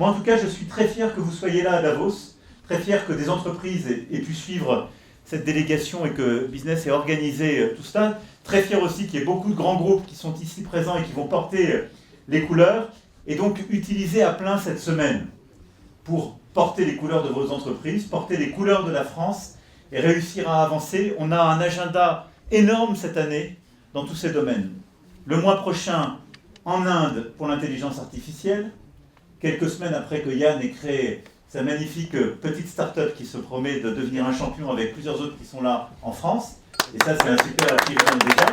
Moi, en tout cas, je suis très fier que vous soyez là à Davos, très fier que des entreprises aient pu suivre cette délégation et que Business ait organisé tout cela. Très fier aussi qu'il y ait beaucoup de grands groupes qui sont ici présents et qui vont porter les couleurs, et donc utiliser à plein cette semaine pour porter les couleurs de vos entreprises, porter les couleurs de la France et réussir à avancer. On a un agenda énorme cette année dans tous ces domaines. Le mois prochain, en Inde, pour l'intelligence artificielle, quelques semaines après que Yann ait créé sa magnifique petite start-up qui se promet de devenir un champion avec plusieurs autres qui sont là en France. Et ça, c'est un super achievement déjà,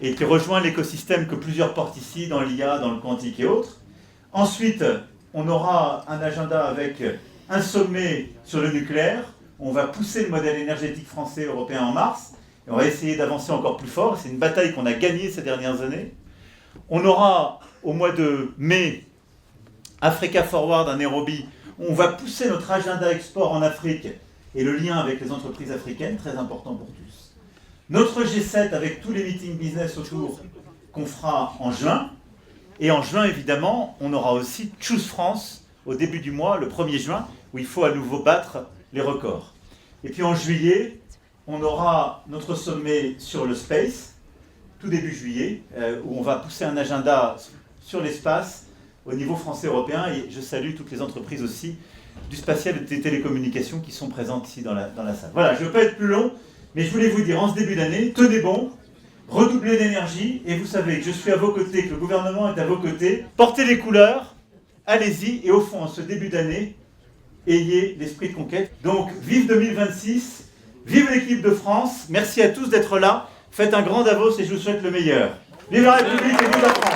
et qui rejoint l'écosystème que plusieurs portent ici, dans l'IA, dans le quantique et autres. Ensuite, on aura un agenda avec un sommet sur le nucléaire. On va pousser le modèle énergétique français et européen en mars. Et on va essayer d'avancer encore plus fort. C'est une bataille qu'on a gagnée ces dernières années. On aura, au mois de mai, Africa Forward à Nairobi. On va pousser notre agenda export en Afrique et le lien avec les entreprises africaines, très important pour tous. Notre G7 avec tous les meetings business autour qu'on fera en juin. Et en juin, évidemment, on aura aussi Choose France au début du mois, le 1er juin, où il faut à nouveau battre les records. Et puis en juillet, on aura notre sommet sur le space, tout début juillet, où on va pousser un agenda sur l'espace au niveau français-européen. Et je salue toutes les entreprises aussi du spatial et des télécommunications qui sont présentes ici dans la salle. Voilà, je ne veux pas être plus long, mais je voulais vous dire en ce début d'année, tenez bon, redoublez d'énergie, et vous savez que je suis à vos côtés, que le gouvernement est à vos côtés. Portez les couleurs, allez-y, et au fond, en ce début d'année, ayez l'esprit de conquête. Donc, vive 2026, vive l'équipe de France, merci à tous d'être là, faites un grand Davos et je vous souhaite le meilleur. Vive la République et vive la France!